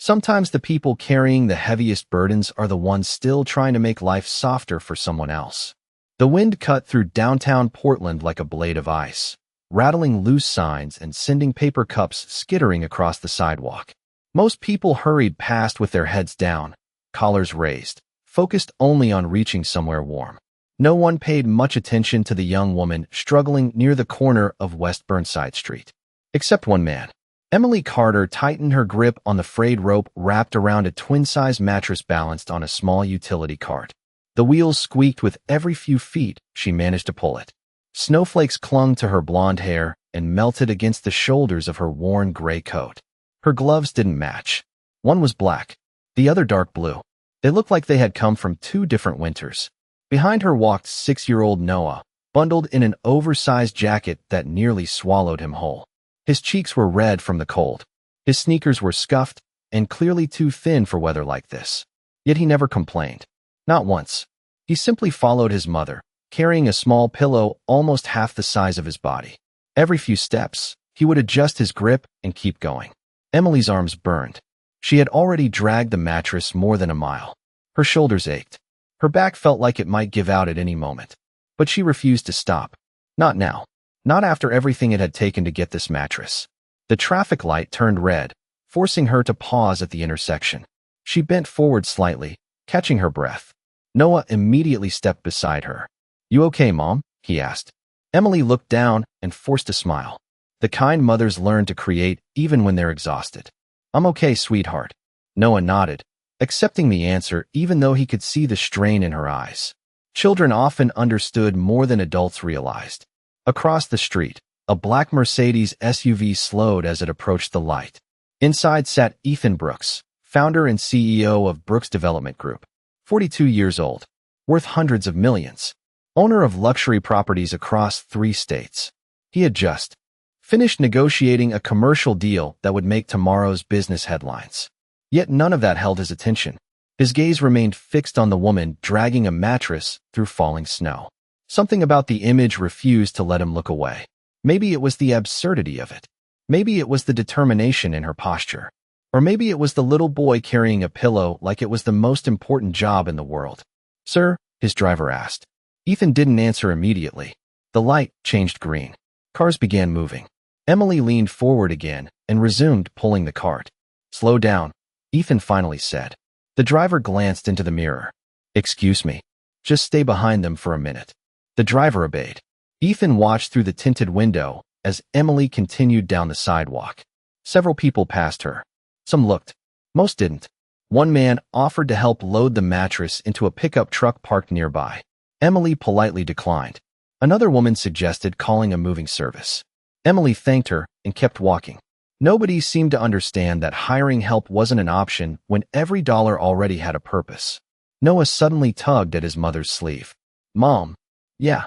Sometimes the people carrying the heaviest burdens are the ones still trying to make life softer for someone else. The wind cut through downtown Portland like a blade of ice, rattling loose signs and sending paper cups skittering across the sidewalk. Most people hurried past with their heads down, collars raised, focused only on reaching somewhere warm. No one paid much attention to the young woman struggling near the corner of West Burnside Street. Except one man. Emily Carter tightened her grip on the frayed rope wrapped around a twin-size mattress balanced on a small utility cart. The wheels squeaked with every few feet she managed to pull it. Snowflakes clung to her blonde hair and melted against the shoulders of her worn gray coat. Her gloves didn't match. One was black, the other dark blue. They looked like they had come from two different winters. Behind her walked 6-year-old Noah, bundled in an oversized jacket that nearly swallowed him whole. His cheeks were red from the cold. His sneakers were scuffed and clearly too thin for weather like this. Yet he never complained. Not once. He simply followed his mother, carrying a small pillow almost half the size of his body. Every few steps, he would adjust his grip and keep going. Emily's arms burned. She had already dragged the mattress more than a mile. Her shoulders ached. Her back felt like it might give out at any moment. But she refused to stop. Not now. Not after everything it had taken to get this mattress. The traffic light turned red, forcing her to pause at the intersection. She bent forward slightly, catching her breath. Noah immediately stepped beside her. "You okay, Mom?" he asked. Emily looked down and forced a smile. The kind mothers learn to create even when they're exhausted. "I'm okay, sweetheart." Noah nodded, accepting the answer even though he could see the strain in her eyes. Children often understood more than adults realized. Across the street, a black Mercedes SUV slowed as it approached the light. Inside sat Ethan Brooks, founder and CEO of Brooks Development Group, 42 years old, worth hundreds of millions, owner of luxury properties across 3 states. He had just finished negotiating a commercial deal that would make tomorrow's business headlines. Yet none of that held his attention. His gaze remained fixed on the woman dragging a mattress through falling snow. Something about the image refused to let him look away. Maybe it was the absurdity of it. Maybe it was the determination in her posture. Or maybe it was the little boy carrying a pillow like it was the most important job in the world. "Sir?" his driver asked. Ethan didn't answer immediately. The light changed green. Cars began moving. Emily leaned forward again and resumed pulling the cart. "Slow down," Ethan finally said. The driver glanced into the mirror. "Excuse me. Just stay behind them for a minute." The driver obeyed. Ethan watched through the tinted window as Emily continued down the sidewalk. Several people passed her. Some looked. Most didn't. One man offered to help load the mattress into a pickup truck parked nearby. Emily politely declined. Another woman suggested calling a moving service. Emily thanked her and kept walking. Nobody seemed to understand that hiring help wasn't an option when every dollar already had a purpose. Noah suddenly tugged at his mother's sleeve. "Mom." "Yeah.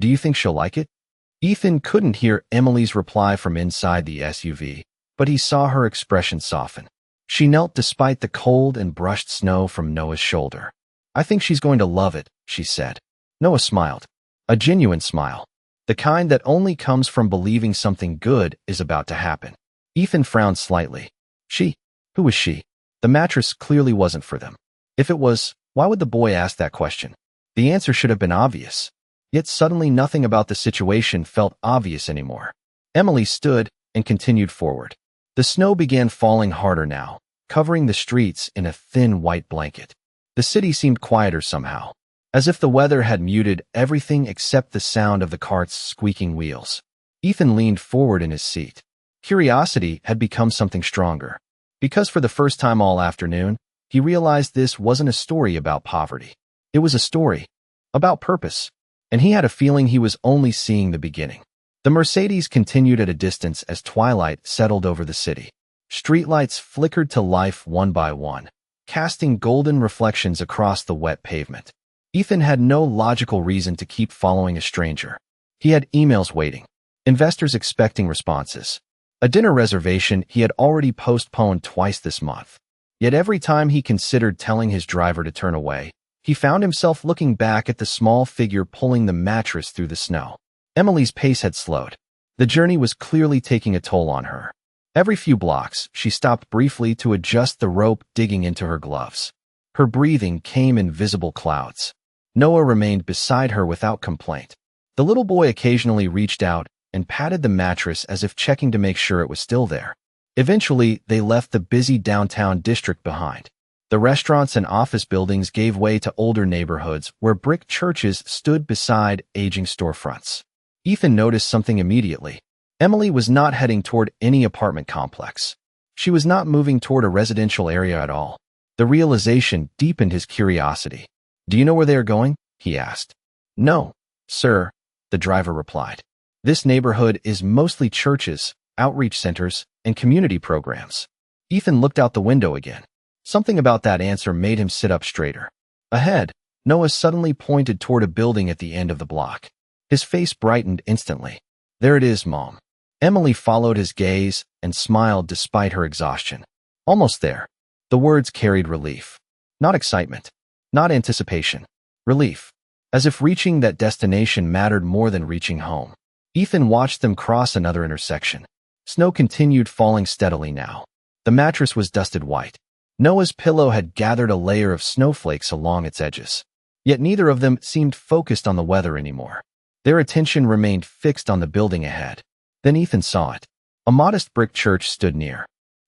Do you think she'll like it?" Ethan couldn't hear Emily's reply from inside the SUV, but he saw her expression soften. She knelt despite the cold and brushed snow from Noah's shoulder. "I think she's going to love it," she said. Noah smiled. A genuine smile. The kind that only comes from believing something good is about to happen. Ethan frowned slightly. She? Who was she? The mattress clearly wasn't for them. If it was, why would the boy ask that question? The answer should have been obvious. Yet suddenly nothing about the situation felt obvious anymore. Emily stood and continued forward. The snow began falling harder now, covering the streets in a thin white blanket. The city seemed quieter somehow, as if the weather had muted everything except the sound of the cart's squeaking wheels. Ethan leaned forward in his seat. Curiosity had become something stronger, because for the first time all afternoon, he realized this wasn't a story about poverty. It was a story about purpose, and he had a feeling he was only seeing the beginning. The Mercedes continued at a distance as twilight settled over the city. Streetlights flickered to life one by one, casting golden reflections across the wet pavement. Ethan had no logical reason to keep following a stranger. He had emails waiting, investors expecting responses, a dinner reservation he had already postponed twice this month. Yet every time he considered telling his driver to turn away, he found himself looking back at the small figure pulling the mattress through the snow. Emily's pace had slowed. The journey was clearly taking a toll on her. Every few blocks, she stopped briefly to adjust the rope digging into her gloves. Her breathing came in visible clouds. Noah remained beside her without complaint. The little boy occasionally reached out and patted the mattress as if checking to make sure it was still there. Eventually, they left the busy downtown district behind. The restaurants and office buildings gave way to older neighborhoods where brick churches stood beside aging storefronts. Ethan noticed something immediately. Emily was not heading toward any apartment complex. She was not moving toward a residential area at all. The realization deepened his curiosity. "Do you know where they are going?" he asked. "No, sir," the driver replied. "This neighborhood is mostly churches, outreach centers, and community programs." Ethan looked out the window again. Something about that answer made him sit up straighter. Ahead, Noah suddenly pointed toward a building at the end of the block. His face brightened instantly. "There it is, Mom." Emily followed his gaze and smiled despite her exhaustion. "Almost there." The words carried relief. Not excitement. Not anticipation. Relief. As if reaching that destination mattered more than reaching home. Ethan watched them cross another intersection. Snow continued falling steadily now. The mattress was dusted white. Noah's pillow had gathered a layer of snowflakes along its edges. Yet neither of them seemed focused on the weather anymore. Their attention remained fixed on the building ahead. Then Ethan saw it. A modest brick church stood near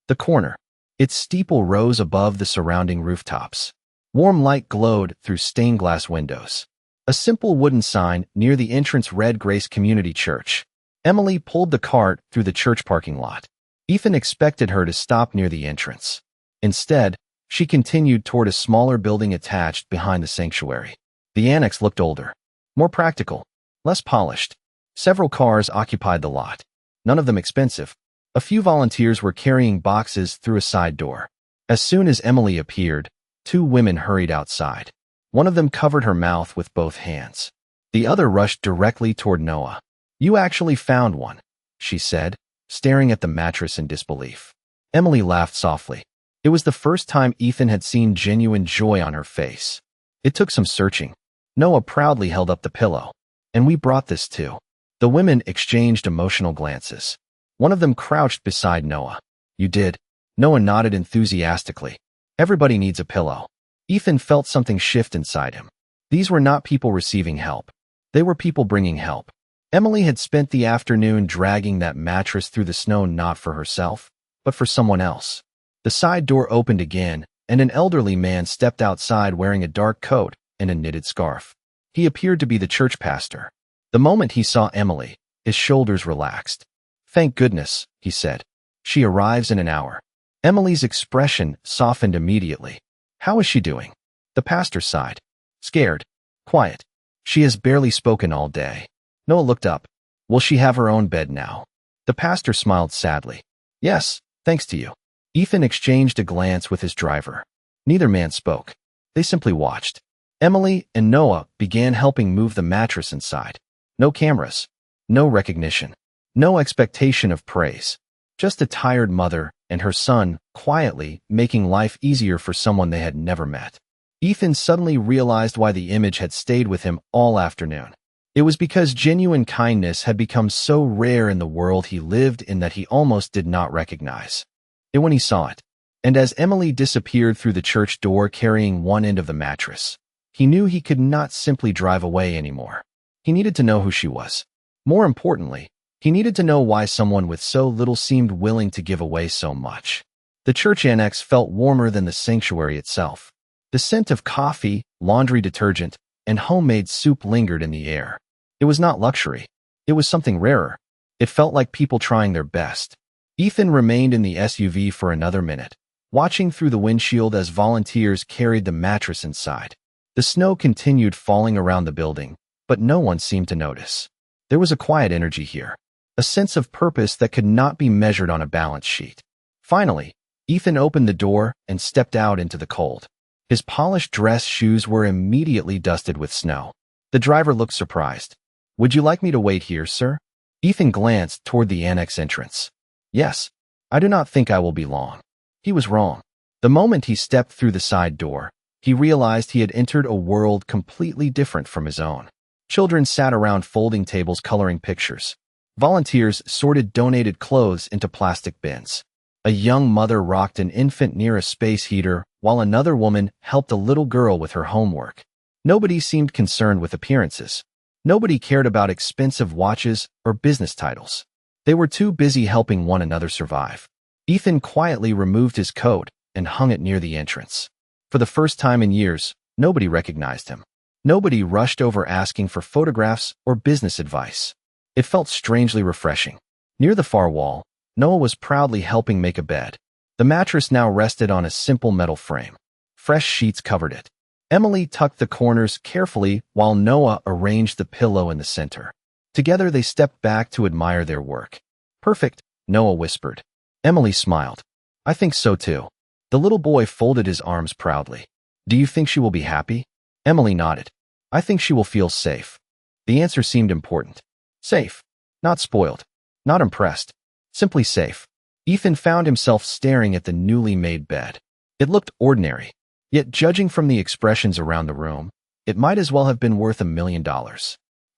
the corner. Its steeple rose above the surrounding rooftops. Warm light glowed through stained glass windows. A simple wooden sign near the entrance read Grace Community Church. Emily pulled the cart through the church parking lot. Ethan expected her to stop near the entrance. Instead, she continued toward a smaller building attached behind the sanctuary. The annex looked older, more practical, less polished. Several cars occupied the lot, none of them expensive. A few volunteers were carrying boxes through a side door. As soon as Emily appeared, two women hurried outside. One of them covered her mouth with both hands. The other rushed directly toward Noah. "You actually found one," she said, staring at the mattress in disbelief. Emily laughed softly. It was the first time Ethan had seen genuine joy on her face. "It took some searching." Noah proudly held up the pillow. "And we brought this too." The women exchanged emotional glances. One of them crouched beside Noah. "You did?" Noah nodded enthusiastically. "Everybody needs a pillow." Ethan felt something shift inside him. These were not people receiving help. They were people bringing help. Emily had spent the afternoon dragging that mattress through the snow not for herself, but for someone else. The side door opened again, and an elderly man stepped outside wearing a dark coat and a knitted scarf. He appeared to be the church pastor. The moment he saw Emily, his shoulders relaxed. "Thank goodness," he said. "She arrives in an hour." Emily's expression softened immediately. "How is she doing?" The pastor sighed. "Scared. Quiet. She has barely spoken all day." Noah looked up. "Will she have her own bed now?" The pastor smiled sadly. "Yes, thanks to you." Ethan exchanged a glance with his driver. Neither man spoke. They simply watched. Emily and Noah began helping move the mattress inside. No cameras. No recognition. No expectation of praise. Just a tired mother and her son quietly making life easier for someone they had never met. Ethan suddenly realized why the image had stayed with him all afternoon. It was because genuine kindness had become so rare in the world he lived in that he almost did not recognize it when he saw it. And as Emily disappeared through the church door carrying one end of the mattress, he knew he could not simply drive away anymore. He needed to know who she was. More importantly, he needed to know why someone with so little seemed willing to give away so much. The church annex felt warmer than the sanctuary itself. The scent of coffee, laundry detergent, and homemade soup lingered in the air. It was not luxury. It was something rarer. It felt like people trying their best. Ethan remained in the SUV for another minute, watching through the windshield as volunteers carried the mattress inside. The snow continued falling around the building, but no one seemed to notice. There was a quiet energy here, a sense of purpose that could not be measured on a balance sheet. Finally, Ethan opened the door and stepped out into the cold. His polished dress shoes were immediately dusted with snow. The driver looked surprised. "Would you like me to wait here, sir?" Ethan glanced toward the annex entrance. "Yes, I do not think I will be long." He was wrong. The moment he stepped through the side door, he realized he had entered a world completely different from his own. Children sat around folding tables coloring pictures. Volunteers sorted donated clothes into plastic bins. A young mother rocked an infant near a space heater, while another woman helped a little girl with her homework. Nobody seemed concerned with appearances. Nobody cared about expensive watches or business titles. They were too busy helping one another survive. Ethan quietly removed his coat and hung it near the entrance. For the first time in years, nobody recognized him. Nobody rushed over asking for photographs or business advice. It felt strangely refreshing. Near the far wall, Noah was proudly helping make a bed. The mattress now rested on a simple metal frame. Fresh sheets covered it. Emily tucked the corners carefully while Noah arranged the pillow in the center. Together they stepped back to admire their work. "Perfect," Noah whispered. Emily smiled. "I think so too." The little boy folded his arms proudly. "Do you think she will be happy?" Emily nodded. "I think she will feel safe." The answer seemed important. Safe. Not spoiled. Not impressed. Simply safe. Ethan found himself staring at the newly made bed. It looked ordinary. Yet judging from the expressions around the room, it might as well have been worth $1 million.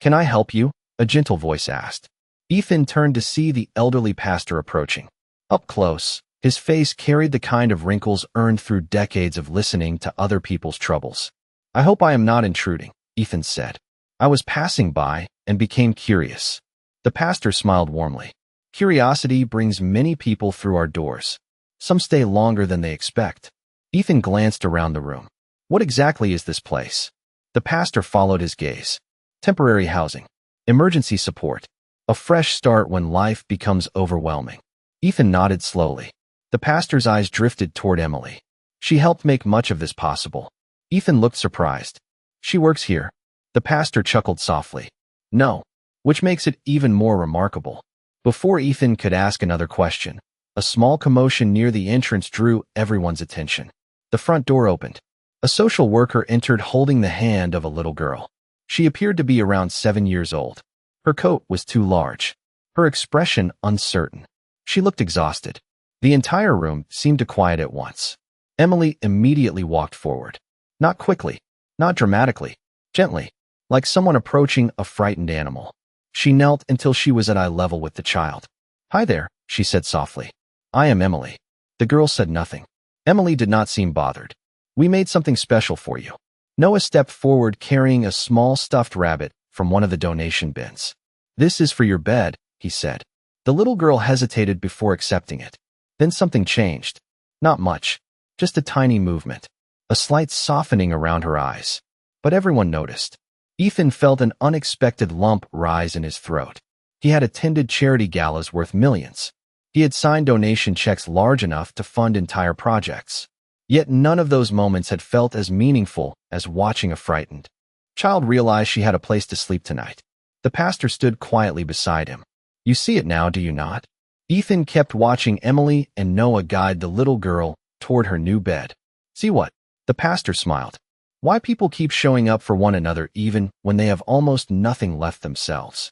"Can I help you?" a gentle voice asked. Ethan turned to see the elderly pastor approaching. Up close, his face carried the kind of wrinkles earned through decades of listening to other people's troubles. "I hope I am not intruding," Ethan said. "I was passing by and became curious." The pastor smiled warmly. "Curiosity brings many people through our doors. Some stay longer than they expect." Ethan glanced around the room. "What exactly is this place?" The pastor followed his gaze. "Temporary housing. Emergency support. A fresh start when life becomes overwhelming." Ethan nodded slowly. The pastor's eyes drifted toward Emily. "She helped make much of this possible." Ethan looked surprised. "She works here." The pastor chuckled softly. "No." Which makes it even more remarkable. Before Ethan could ask another question, a small commotion near the entrance drew everyone's attention. The front door opened. A social worker entered holding the hand of a little girl. She appeared to be around 7 years old. Her coat was too large. Her expression uncertain. She looked exhausted. The entire room seemed to quiet at once. Emily immediately walked forward. Not quickly, not dramatically, gently, like someone approaching a frightened animal. She knelt until she was at eye level with the child. "Hi there," she said softly. "I am Emily." The girl said nothing. Emily did not seem bothered. "We made something special for you." Noah stepped forward carrying a small stuffed rabbit from one of the donation bins. "This is for your bed," he said. The little girl hesitated before accepting it. Then something changed. Not much, just a tiny movement, a slight softening around her eyes. But everyone noticed. Ethan felt an unexpected lump rise in his throat. He had attended charity galas worth millions. He had signed donation checks large enough to fund entire projects. Yet none of those moments had felt as meaningful as watching a frightened child realize she had a place to sleep tonight. The pastor stood quietly beside him. "You see it now, do you not?" Ethan kept watching Emily and Noah guide the little girl toward her new bed. "See what?" The pastor smiled. "Why people keep showing up for one another even when they have almost nothing left themselves."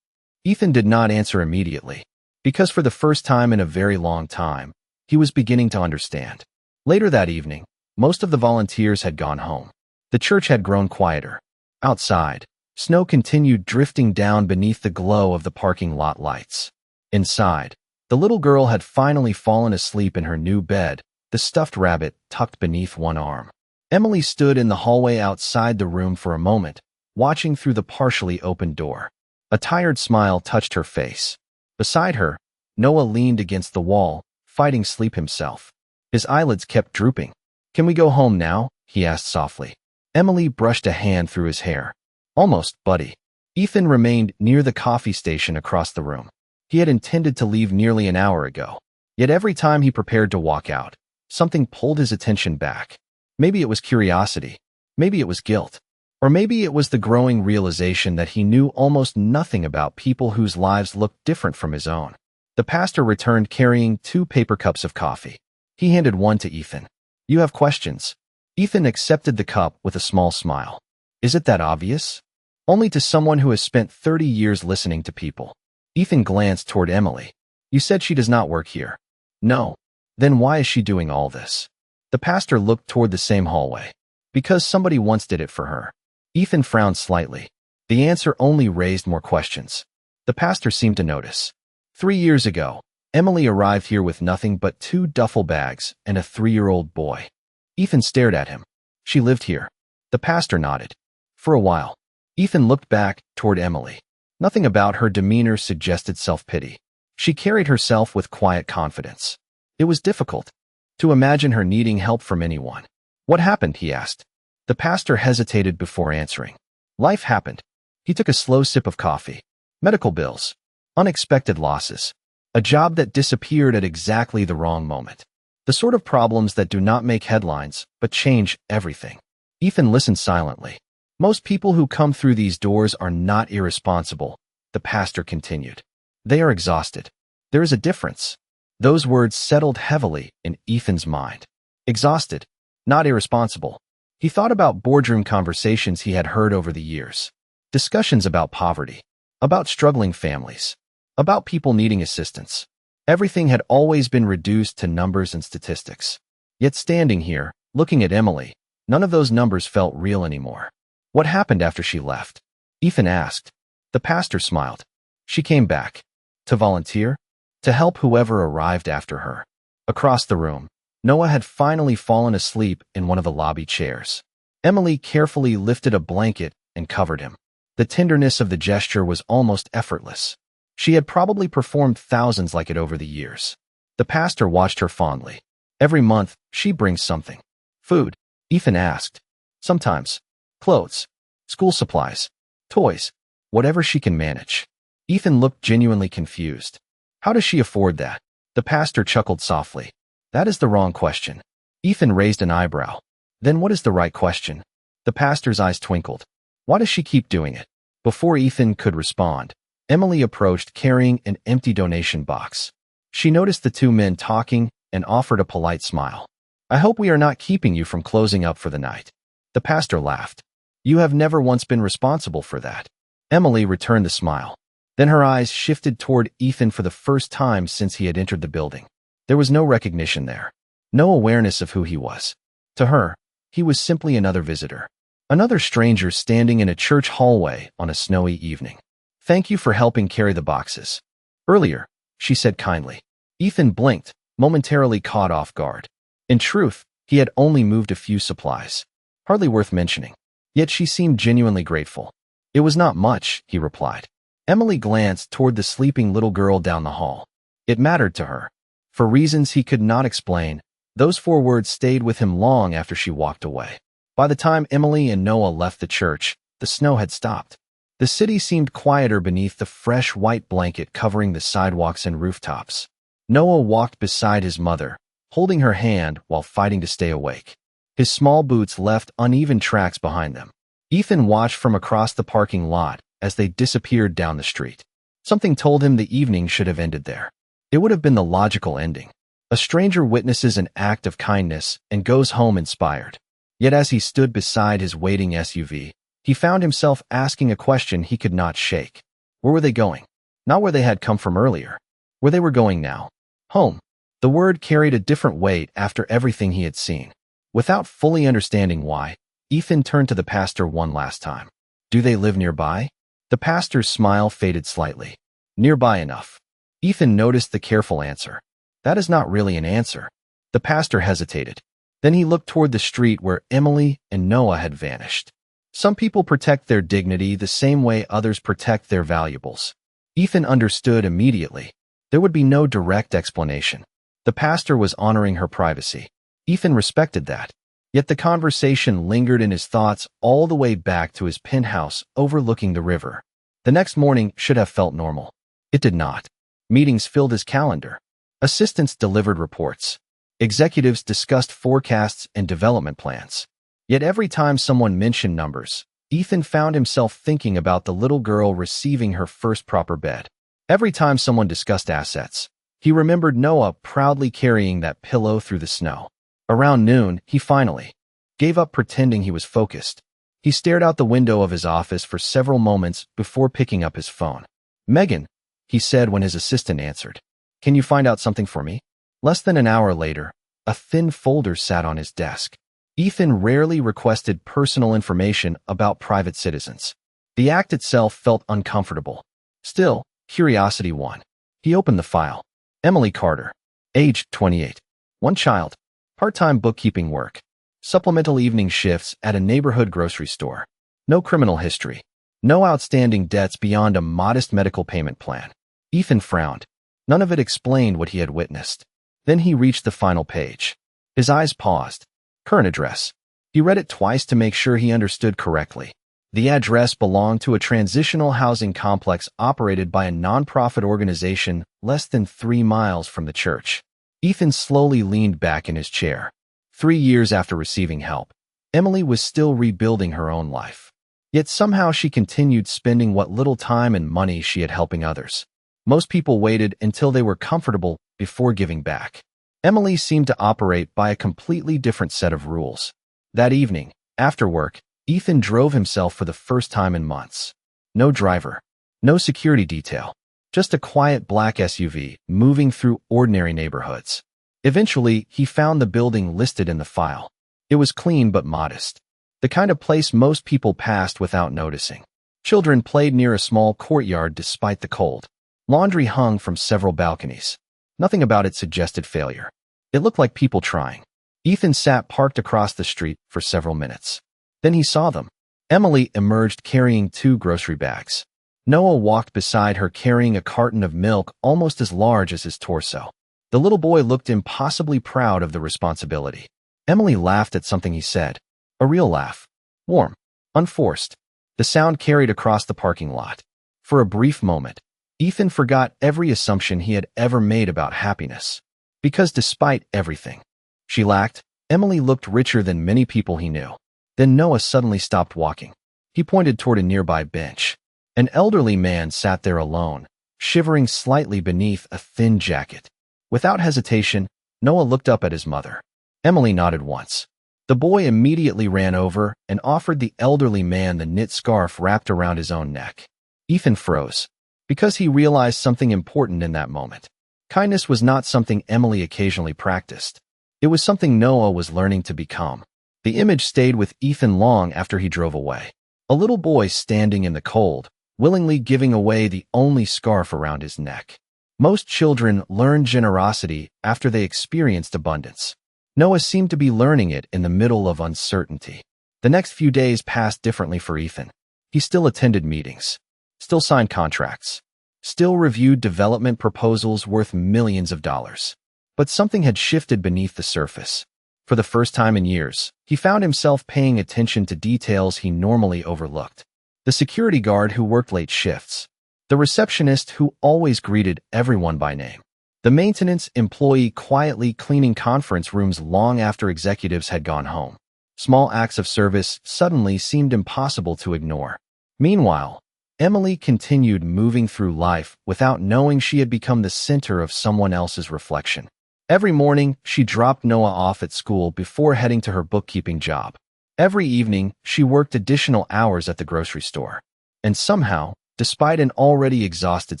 Ethan did not answer immediately, because for the first time in a very long time, he was beginning to understand. Later that evening, most of the volunteers had gone home. The church had grown quieter. Outside, snow continued drifting down beneath the glow of the parking lot lights. Inside, the little girl had finally fallen asleep in her new bed, the stuffed rabbit tucked beneath one arm. Emily stood in the hallway outside the room for a moment, watching through the partially open door. A tired smile touched her face. Beside her, Noah leaned against the wall, fighting sleep himself. His eyelids kept drooping. "Can we go home now?" he asked softly. Emily brushed a hand through his hair. "Almost, buddy." Ethan remained near the coffee station across the room. He had intended to leave nearly an hour ago. Yet every time he prepared to walk out, something pulled his attention back. Maybe it was curiosity. Maybe it was guilt. Or maybe it was the growing realization that he knew almost nothing about people whose lives looked different from his own. The pastor returned carrying 2 paper cups of coffee. He handed one to Ethan. "You have questions?" Ethan accepted the cup with a small smile. "Is it that obvious?" Only to someone who has spent 30 years listening to people. Ethan glanced toward Emily. "You said she does not work here." "No." "Then why is she doing all this?" The pastor looked toward the same hallway. "Because somebody once did it for her." Ethan frowned slightly. The answer only raised more questions. The pastor seemed to notice. 3 years ago, Emily arrived here with nothing but 2 duffel bags and a 3-year-old boy. Ethan stared at him. She lived here. The pastor nodded. For a while. Ethan looked back toward Emily. Nothing about her demeanor suggested self-pity. She carried herself with quiet confidence. It was difficult to imagine her needing help from anyone. What happened? He asked. The pastor hesitated before answering. Life happened. He took a slow sip of coffee. Medical bills. Unexpected losses. A job that disappeared at exactly the wrong moment. The sort of problems that do not make headlines, but change everything. Ethan listened silently. Most people who come through these doors are not irresponsible, the pastor continued. They are exhausted. There is a difference. Those words settled heavily in Ethan's mind. Exhausted, not irresponsible. He thought about boardroom conversations he had heard over the years. Discussions about poverty, about struggling families, about people needing assistance. Everything had always been reduced to numbers and statistics. Yet standing here, looking at Emily, none of those numbers felt real anymore. What happened after she left? Ethan asked. The pastor smiled. She came back. To volunteer? To help whoever arrived after her. Across the room, Noah had finally fallen asleep in one of the lobby chairs. Emily carefully lifted a blanket and covered him. The tenderness of the gesture was almost effortless. She had probably performed thousands like it over the years. The pastor watched her fondly. Every month, she brings something. Food? Ethan asked. Sometimes. Clothes. School supplies. Toys. Whatever she can manage. Ethan looked genuinely confused. How does she afford that? The pastor chuckled softly. That is the wrong question. Ethan raised an eyebrow. Then what is the right question? The pastor's eyes twinkled. Why does she keep doing it? Before Ethan could respond, Emily approached carrying an empty donation box. She noticed the 2 men talking and offered a polite smile. I hope we are not keeping you from closing up for the night. The pastor laughed. You have never once been responsible for that. Emily returned the smile. Then her eyes shifted toward Ethan for the first time since he had entered the building. There was no recognition there. No awareness of who he was. To her, he was simply another visitor. Another stranger standing in a church hallway on a snowy evening. Thank you for helping carry the boxes. Earlier, she said kindly. Ethan blinked, momentarily caught off guard. In truth, he had only moved a few supplies. Hardly worth mentioning. Yet she seemed genuinely grateful. It was not much, he replied. Emily glanced toward the sleeping little girl down the hall. It mattered to her. For reasons he could not explain, those 4 words stayed with him long after she walked away. By the time Emily and Noah left the church, the snow had stopped. The city seemed quieter beneath the fresh white blanket covering the sidewalks and rooftops. Noah walked beside his mother, holding her hand while fighting to stay awake. His small boots left uneven tracks behind them. Ethan watched from across the parking lot as they disappeared down the street. Something told him the evening should have ended there. It would have been the logical ending. A stranger witnesses an act of kindness and goes home inspired. Yet as he stood beside his waiting SUV, he found himself asking a question he could not shake. Where were they going? Not where they had come from earlier. Where they were going now. Home. The word carried a different weight after everything he had seen. Without fully understanding why, Ethan turned to the pastor one last time. Do they live nearby? The pastor's smile faded slightly. Nearby enough. Ethan noticed the careful answer. That is not really an answer. The pastor hesitated. Then he looked toward the street where Emily and Noah had vanished. Some people protect their dignity the same way others protect their valuables. Ethan understood immediately. There would be no direct explanation. The pastor was honoring her privacy. Ethan respected that. Yet the conversation lingered in his thoughts all the way back to his penthouse overlooking the river. The next morning should have felt normal. It did not. Meetings filled his calendar. Assistants delivered reports. Executives discussed forecasts and development plans. Yet every time someone mentioned numbers, Ethan found himself thinking about the little girl receiving her first proper bed. Every time someone discussed assets, he remembered Noah proudly carrying that pillow through the snow. Around noon, he finally gave up pretending he was focused. He stared out the window of his office for several moments before picking up his phone. Megan, he said when his assistant answered. Can you find out something for me? Less than an hour later, a thin folder sat on his desk. Ethan rarely requested personal information about private citizens. The act itself felt uncomfortable. Still, Curiosity 1. He opened the file. Emily Carter. Age 28. One child. Part-time bookkeeping work. Supplemental evening shifts at a neighborhood grocery store. No criminal history. No outstanding debts beyond a modest medical payment plan. Ethan frowned. None of it explained what he had witnessed. Then he reached the final page. His eyes paused. Current address. He read it twice to make sure he understood correctly. The address belonged to a transitional housing complex operated by a nonprofit organization less than 3 miles from the church. Ethan slowly leaned back in his chair. 3 years after receiving help, Emily was still rebuilding her own life. Yet somehow she continued spending what little time and money she had helping others. Most people waited until they were comfortable before giving back. Emily seemed to operate by a completely different set of rules. That evening, after work, Ethan drove himself for the first time in months. No driver, no security detail, just a quiet black SUV moving through ordinary neighborhoods. Eventually, he found the building listed in the file. It was clean but modest, the kind of place most people passed without noticing. Children played near a small courtyard despite the cold. Laundry hung from several balconies. Nothing about it suggested failure. It looked like people trying. Ethan sat parked across the street for several minutes. Then he saw them. Emily emerged carrying 2 grocery bags. Noah walked beside her carrying a carton of milk almost as large as his torso. The little boy looked impossibly proud of the responsibility. Emily laughed at something he said. A real laugh. Warm. Unforced. The sound carried across the parking lot. For a brief moment, Ethan forgot every assumption he had ever made about happiness. Because despite everything she lacked, Emily looked richer than many people he knew. Then Noah suddenly stopped walking. He pointed toward a nearby bench. An elderly man sat there alone, shivering slightly beneath a thin jacket. Without hesitation, Noah looked up at his mother. Emily nodded once. The boy immediately ran over and offered the elderly man the knit scarf wrapped around his own neck. Ethan froze, because he realized something important in that moment. Kindness was not something Emily occasionally practiced. It was something Noah was learning to become. The image stayed with Ethan long after he drove away. A little boy standing in the cold, willingly giving away the only scarf around his neck. Most children learn generosity after they experienced abundance. Noah seemed to be learning it in the middle of uncertainty. The next few days passed differently for Ethan. He still attended meetings, still signed contracts, still reviewed development proposals worth millions of dollars. But something had shifted beneath the surface. For the first time in years, he found himself paying attention to details he normally overlooked. The security guard who worked late shifts. The receptionist who always greeted everyone by name. The maintenance employee quietly cleaning conference rooms long after executives had gone home. Small acts of service suddenly seemed impossible to ignore. Meanwhile, Emily continued moving through life without knowing she had become the center of someone else's reflection. Every morning, she dropped Noah off at school before heading to her bookkeeping job. Every evening, she worked additional hours at the grocery store. And somehow, despite an already exhausted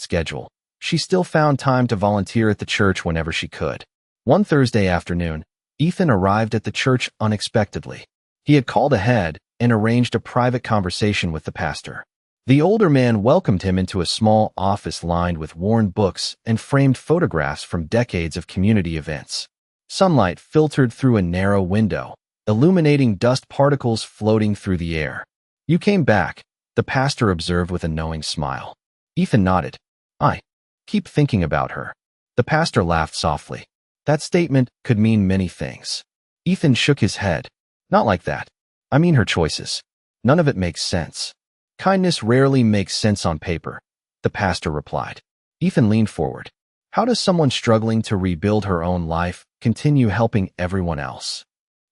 schedule, she still found time to volunteer at the church whenever she could. One Thursday afternoon, Ethan arrived at the church unexpectedly. He had called ahead and arranged a private conversation with the pastor. The older man welcomed him into a small office lined with worn books and framed photographs from decades of community events. Sunlight filtered through a narrow window, illuminating dust particles floating through the air. "You came back," the pastor observed with a knowing smile. Ethan nodded. "I keep thinking about her." The pastor laughed softly. That statement could mean many things. Ethan shook his head. "Not like that. I mean her choices. None of it makes sense." "Kindness rarely makes sense on paper," the pastor replied. Ethan leaned forward. "How does someone struggling to rebuild her own life continue helping everyone else?"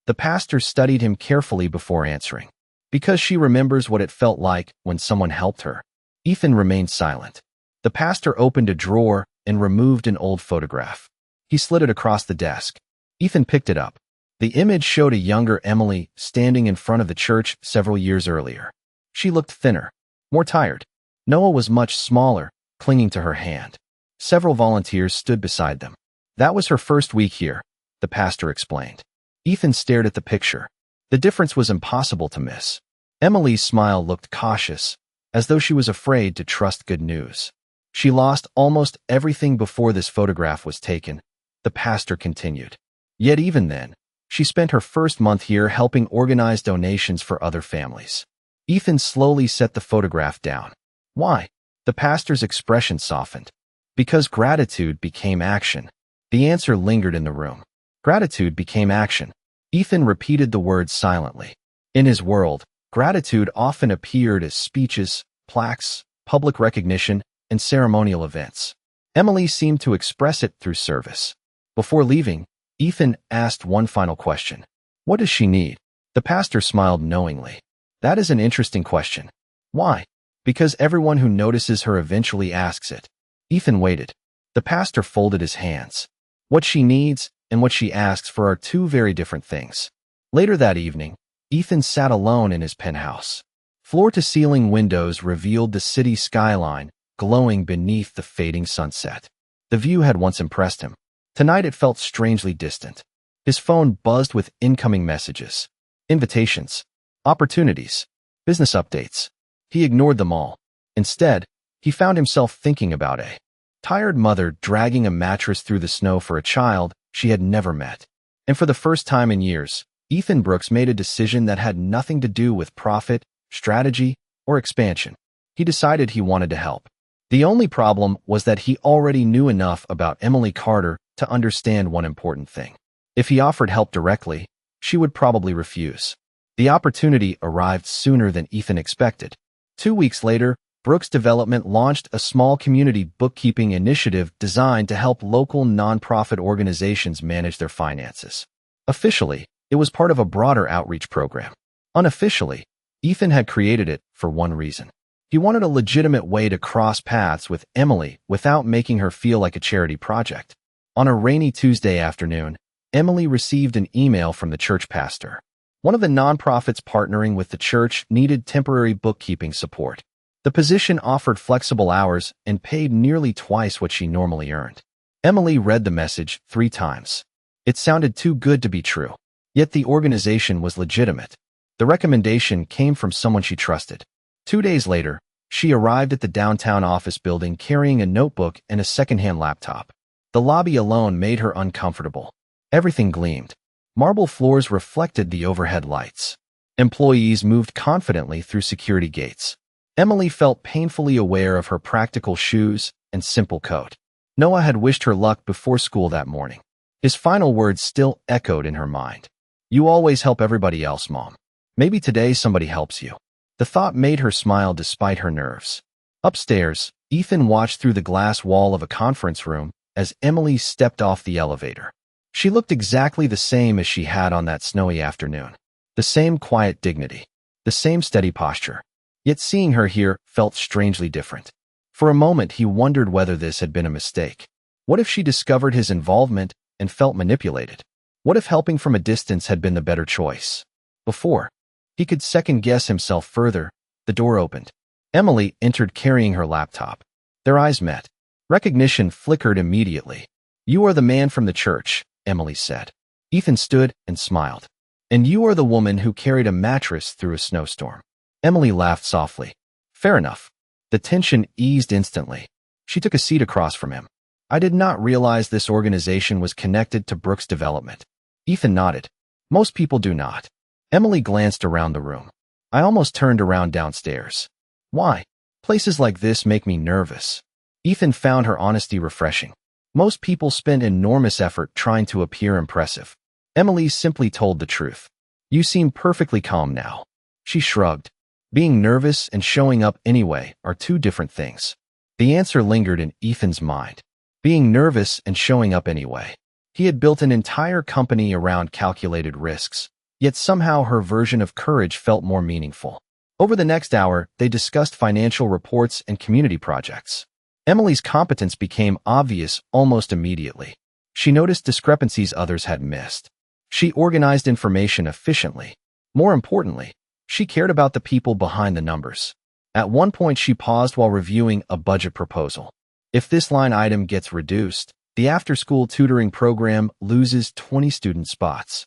The pastor studied him carefully before answering. "Because she remembers what it felt like when someone helped her." Ethan remained silent. The pastor opened a drawer and removed an old photograph. He slid it across the desk. Ethan picked it up. The image showed a younger Emily standing in front of the church several years earlier. She looked thinner, more tired. Noah was much smaller, clinging to her hand. Several volunteers stood beside them. "That was her first week here," the pastor explained. Ethan stared at the picture. The difference was impossible to miss. Emily's smile looked cautious, as though she was afraid to trust good news. She lost almost everything before this photograph was taken, the pastor continued. Yet even then, she spent her first month here helping organize donations for other families. Ethan slowly set the photograph down. Why? The pastor's expression softened. Because gratitude became action. The answer lingered in the room. Gratitude became action. Ethan repeated the words silently. In his world, gratitude often appeared as speeches, plaques, public recognition, and ceremonial events. Emily seemed to express it through service. Before leaving, Ethan asked one final question. What does she need? The pastor smiled knowingly. That is an interesting question. Why? Because everyone who notices her eventually asks it. Ethan waited. The pastor folded his hands. What she needs and what she asks for are two very different things. Later that evening, Ethan sat alone in his penthouse. Floor-to-ceiling windows revealed the city skyline, glowing beneath the fading sunset. The view had once impressed him. Tonight it felt strangely distant. His phone buzzed with incoming messages. Invitations. Opportunities. Business updates. He ignored them all. Instead, he found himself thinking about a tired mother dragging a mattress through the snow for a child she had never met. And for the first time in years, Ethan Brooks made a decision that had nothing to do with profit, strategy, or expansion. He decided he wanted to help. The only problem was that he already knew enough about Emily Carter to understand one important thing. If he offered help directly, she would probably refuse. The opportunity arrived sooner than Ethan expected. 2 weeks later, Brooks Development launched a small community bookkeeping initiative designed to help local nonprofit organizations manage their finances. Officially, it was part of a broader outreach program. Unofficially, Ethan had created it for one reason. He wanted a legitimate way to cross paths with Emily without making her feel like a charity project. On a rainy Tuesday afternoon, Emily received an email from the church pastor. One of the nonprofits partnering with the church needed temporary bookkeeping support. The position offered flexible hours and paid nearly twice what she normally earned. Emily read the message 3 times. It sounded too good to be true. Yet the organization was legitimate. The recommendation came from someone she trusted. 2 days later, she arrived at the downtown office building carrying a notebook and a secondhand laptop. The lobby alone made her uncomfortable. Everything gleamed. Marble floors reflected the overhead lights. Employees moved confidently through security gates. Emily felt painfully aware of her practical shoes and simple coat. Noah had wished her luck before school that morning. His final words still echoed in her mind. You always help everybody else, Mom. Maybe today somebody helps you. The thought made her smile despite her nerves. Upstairs, Ethan watched through the glass wall of a conference room as Emily stepped off the elevator. She looked exactly the same as she had on that snowy afternoon. The same quiet dignity. The same steady posture. Yet seeing her here felt strangely different. For a moment he wondered whether this had been a mistake. What if she discovered his involvement and felt manipulated? What if helping from a distance had been the better choice? Before he could second-guess himself further, the door opened. Emily entered carrying her laptop. Their eyes met. Recognition flickered immediately. You are the man from the church, Emily said. Ethan stood and smiled. And you are the woman who carried a mattress through a snowstorm. Emily laughed softly. Fair enough. The tension eased instantly. She took a seat across from him. I did not realize this organization was connected to Brooks Development. Ethan nodded. Most people do not. Emily glanced around the room. I almost turned around downstairs. Why? Places like this make me nervous. Ethan found her honesty refreshing. Most people spend enormous effort trying to appear impressive. Emily simply told the truth. You seem perfectly calm now. She shrugged. Being nervous and showing up anyway are two different things. The answer lingered in Ethan's mind. Being nervous and showing up anyway. He had built an entire company around calculated risks, yet somehow her version of courage felt more meaningful. Over the next hour, they discussed financial reports and community projects. Emily's competence became obvious almost immediately. She noticed discrepancies others had missed. She organized information efficiently. More importantly, she cared about the people behind the numbers. At one point, she paused while reviewing a budget proposal. If this line item gets reduced, the after-school tutoring program loses 20 student spots.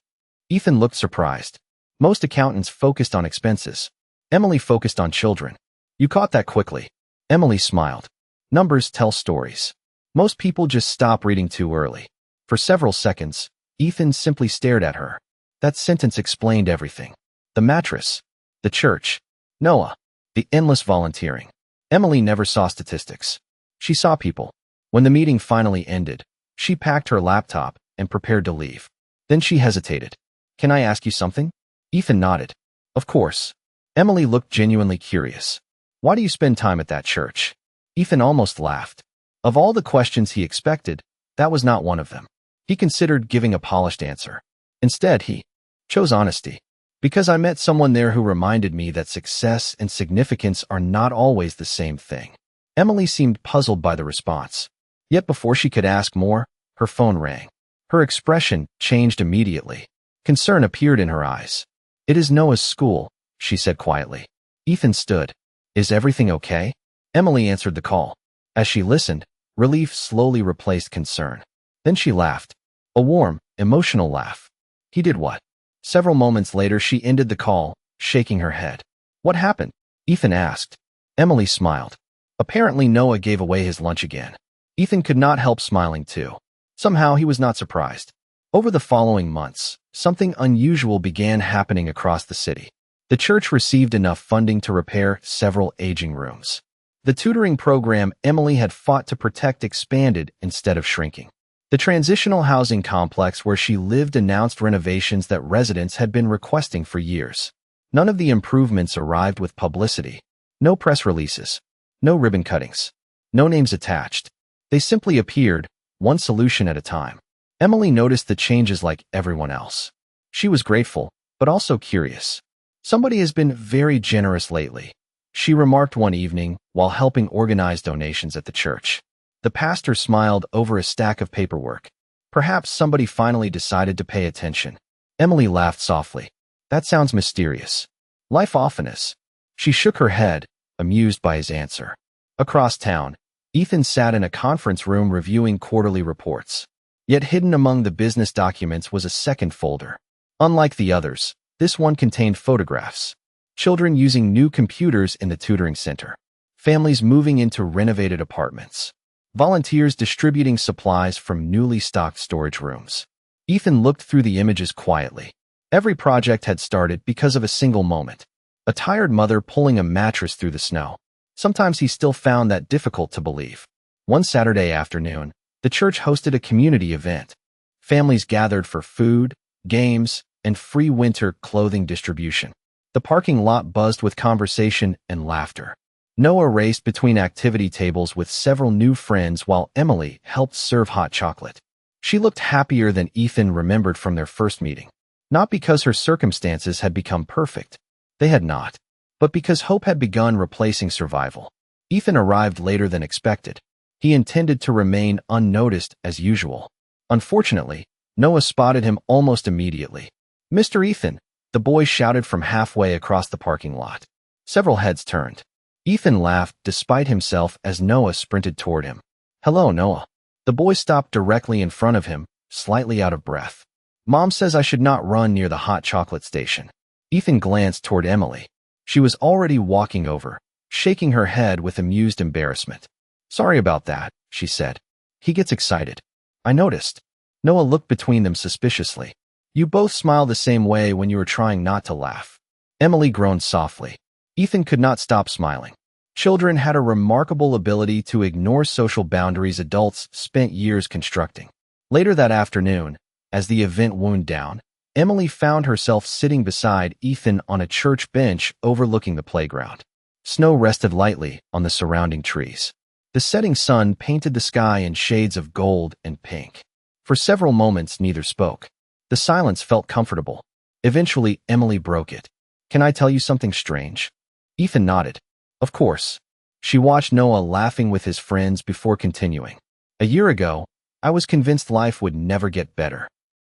Ethan looked surprised. Most accountants focused on expenses. Emily focused on children. You caught that quickly. Emily smiled. Numbers tell stories. Most people just stop reading too early. For several seconds, Ethan simply stared at her. That sentence explained everything. The mattress, the church, Noah, the endless volunteering. Emily never saw statistics. She saw people. When the meeting finally ended, she packed her laptop and prepared to leave. Then she hesitated. "Can I ask you something?" Ethan nodded. "Of course." Emily looked genuinely curious. "Why do you spend time at that church?" Ethan almost laughed. Of all the questions he expected, that was not one of them. He considered giving a polished answer. Instead, he chose honesty. "Because I met someone there who reminded me that success and significance are not always the same thing." Emily seemed puzzled by the response. Yet before she could ask more, her phone rang. Her expression changed immediately. Concern appeared in her eyes. "It is Noah's school," she said quietly. Ethan stood. "Is everything okay?" Emily answered the call. As she listened, relief slowly replaced concern. Then she laughed. A warm, emotional laugh. He did what? Several moments later, she ended the call, shaking her head. "What happened?" Ethan asked. Emily smiled. Apparently, Noah gave away his lunch again. Ethan could not help smiling too. Somehow, he was not surprised. Over the following months, something unusual began happening across the city. The church received enough funding to repair several aging rooms. The tutoring program Emily had fought to protect expanded instead of shrinking. The transitional housing complex where she lived announced renovations that residents had been requesting for years. None of the improvements arrived with publicity. No press releases. No ribbon cuttings. No names attached. They simply appeared, one solution at a time. Emily noticed the changes like everyone else. She was grateful, but also curious. "Somebody has been very generous lately," she remarked one evening while helping organize donations at the church. The pastor smiled over a stack of paperwork. "Perhaps somebody finally decided to pay attention." Emily laughed softly. "That sounds mysterious." "Life often is." She shook her head, amused by his answer. Across town, Ethan sat in a conference room reviewing quarterly reports. Yet hidden among the business documents was a second folder. Unlike the others, this one contained photographs. Children using new computers in the tutoring center. Families moving into renovated apartments. Volunteers distributing supplies from newly stocked storage rooms. Ethan looked through the images quietly. Every project had started because of a single moment. A tired mother pulling a mattress through the snow. Sometimes he still found that difficult to believe. One Saturday afternoon, the church hosted a community event. Families gathered for food, games, and free winter clothing distribution. The parking lot buzzed with conversation and laughter. Noah raced between activity tables with several new friends while Emily helped serve hot chocolate. She looked happier than Ethan remembered from their first meeting. Not because her circumstances had become perfect. They had not. But because hope had begun replacing survival. Ethan arrived later than expected. He intended to remain unnoticed as usual. Unfortunately, Noah spotted him almost immediately. "Mr. Ethan," the boy shouted from halfway across the parking lot. Several heads turned. Ethan laughed despite himself as Noah sprinted toward him. "Hello, Noah." The boy stopped directly in front of him, slightly out of breath. "Mom says I should not run near the hot chocolate station." Ethan glanced toward Emily. She was already walking over, shaking her head with amused embarrassment. "Sorry about that," she said. "He gets excited." "I noticed." Noah looked between them suspiciously. "You both smile the same way when you were trying not to laugh." Emily groaned softly. Ethan could not stop smiling. Children had a remarkable ability to ignore social boundaries adults spent years constructing. Later that afternoon, as the event wound down, Emily found herself sitting beside Ethan on a church bench overlooking the playground. Snow rested lightly on the surrounding trees. The setting sun painted the sky in shades of gold and pink. For several moments, neither spoke. The silence felt comfortable. Eventually, Emily broke it. "Can I tell you something strange?" Ethan nodded. "Of course." She watched Noah laughing with his friends before continuing. "A year ago, I was convinced life would never get better."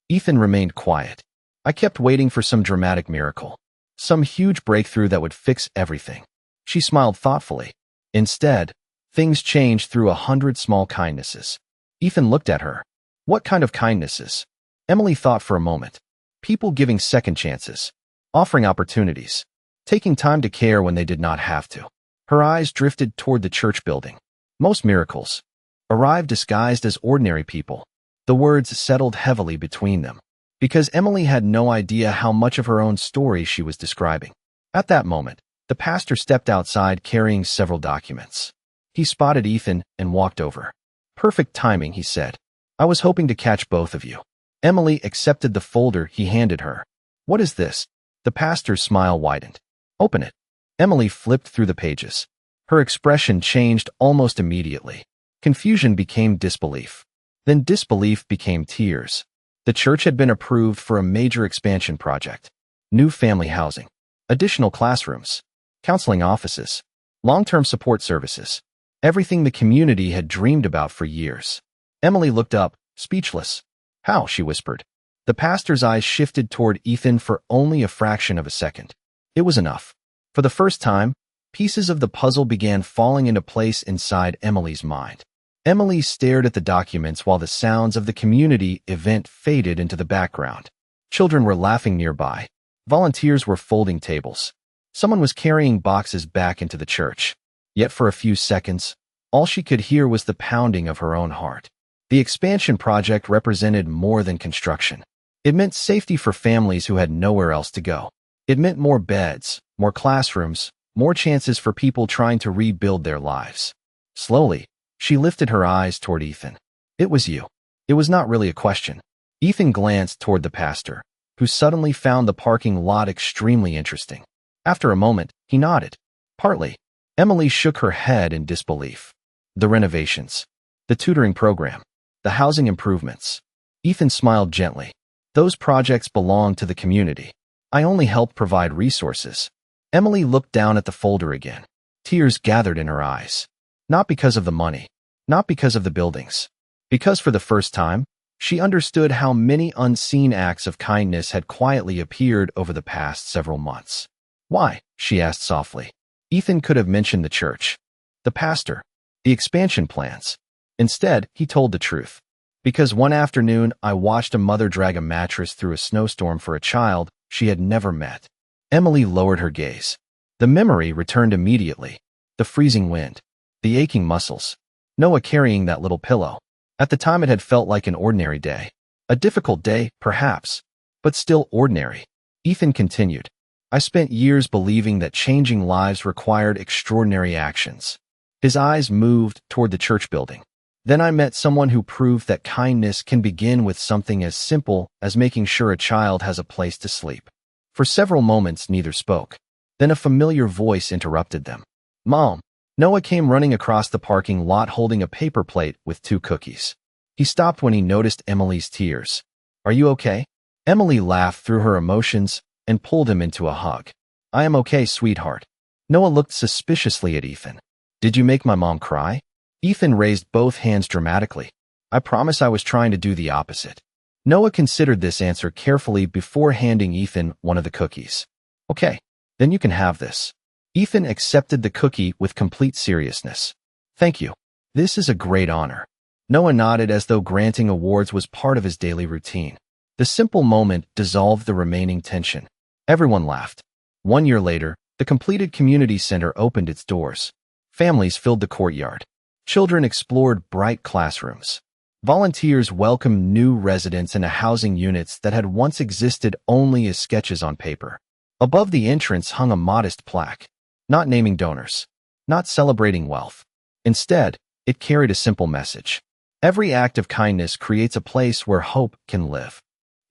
Ethan remained quiet. "I kept waiting for some dramatic miracle. Some huge breakthrough that would fix everything." She smiled thoughtfully. "Instead, things changed through 100 small kindnesses." Ethan looked at her. "What kind of kindnesses?" Emily thought for a moment. "People giving second chances. Offering opportunities. Taking time to care when they did not have to." Her eyes drifted toward the church building. Most miracles arrive disguised as ordinary people. The words settled heavily between them, because Emily had no idea how much of her own story she was describing. At that moment, the pastor stepped outside carrying several documents. He spotted Ethan and walked over. "Perfect timing," he said. "I was hoping to catch both of you." Emily accepted the folder he handed her. "What is this?" The pastor's smile widened. "Open it." Emily flipped through the pages. Her expression changed almost immediately. Confusion became disbelief. Then disbelief became tears. The church had been approved for a major expansion project. New family housing, additional classrooms, counseling offices, long-term support services. Everything the community had dreamed about for years. Emily looked up, speechless. "How?" she whispered. The pastor's eyes shifted toward Ethan for only a fraction of a second. It was enough. For the first time, pieces of the puzzle began falling into place inside Emily's mind. Emily stared at the documents while the sounds of the community event faded into the background. Children were laughing nearby. Volunteers were folding tables. Someone was carrying boxes back into the church. Yet for a few seconds, all she could hear was the pounding of her own heart. The expansion project represented more than construction. It meant safety for families who had nowhere else to go. It meant more beds, more classrooms, more chances for people trying to rebuild their lives. Slowly, she lifted her eyes toward Ethan. "It was you." It was not really a question. Ethan glanced toward the pastor, who suddenly found the parking lot extremely interesting. After a moment, he nodded. "Partly." Emily shook her head in disbelief. "The renovations, the tutoring program, the housing improvements." Ethan smiled gently. "Those projects belong to the community. I only helped provide resources." Emily looked down at the folder again. Tears gathered in her eyes. Not because of the money, not because of the buildings. Because for the first time, she understood how many unseen acts of kindness had quietly appeared over the past several months. "Why?" she asked softly. Ethan could have mentioned the church, the pastor, the expansion plans. Instead, he told the truth. "Because one afternoon, I watched a mother drag a mattress through a snowstorm for a child she had never met." Emily lowered her gaze. The memory returned immediately. The freezing wind, the aching muscles, Noah carrying that little pillow. At the time, it had felt like an ordinary day. A difficult day, perhaps, but still ordinary. Ethan continued. "I spent years believing that changing lives required extraordinary actions." His eyes moved toward the church building. "Then I met someone who proved that kindness can begin with something as simple as making sure a child has a place to sleep." For several moments, neither spoke. Then a familiar voice interrupted them. "Mom." Noah came running across the parking lot holding a paper plate with 2 cookies. He stopped when he noticed Emily's tears. "Are you okay?" Emily laughed through her emotions and pulled him into a hug. "I am okay, sweetheart." Noah looked suspiciously at Ethan. "Did you make my mom cry?" Ethan raised both hands dramatically. "I promise I was trying to do the opposite." Noah considered this answer carefully before handing Ethan one of the cookies. "Okay, then you can have this." Ethan accepted the cookie with complete seriousness. "Thank you. This is a great honor." Noah nodded as though granting awards was part of his daily routine. The simple moment dissolved the remaining tension. Everyone laughed. 1 year later, the completed community center opened its doors. Families filled the courtyard. Children explored bright classrooms. Volunteers welcomed new residents into housing units that had once existed only as sketches on paper. Above the entrance hung a modest plaque, not naming donors, not celebrating wealth. Instead, it carried a simple message. Every act of kindness creates a place where hope can live.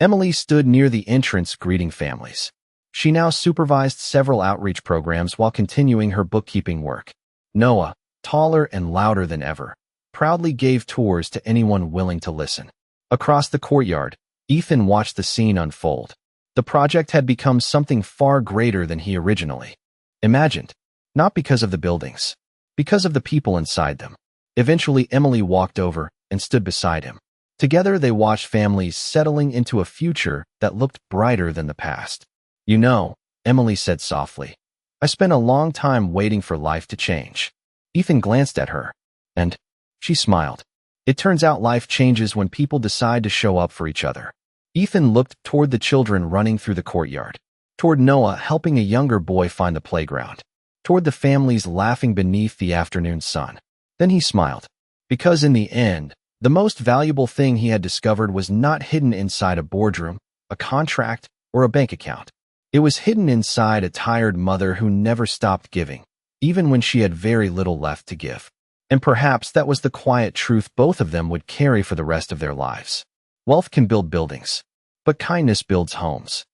Emily stood near the entrance greeting families. She now supervised several outreach programs while continuing her bookkeeping work. Noah, taller and louder than ever, proudly gave tours to anyone willing to listen. Across the courtyard, Ethan watched the scene unfold. The project had become something far greater than he originally imagined, not because of the buildings, because of the people inside them. Eventually, Emily walked over and stood beside him. Together, they watched families settling into a future that looked brighter than the past. "You know," Emily said softly, "I spent a long time waiting for life to change." Ethan glanced at her, and she smiled. "It turns out life changes when people decide to show up for each other." Ethan looked toward the children running through the courtyard, toward Noah helping a younger boy find the playground, toward the families laughing beneath the afternoon sun. Then he smiled. Because in the end, the most valuable thing he had discovered was not hidden inside a boardroom, a contract, or a bank account. It was hidden inside a tired mother who never stopped giving, even when she had very little left to give. And perhaps that was the quiet truth both of them would carry for the rest of their lives. Wealth can build buildings, but kindness builds homes.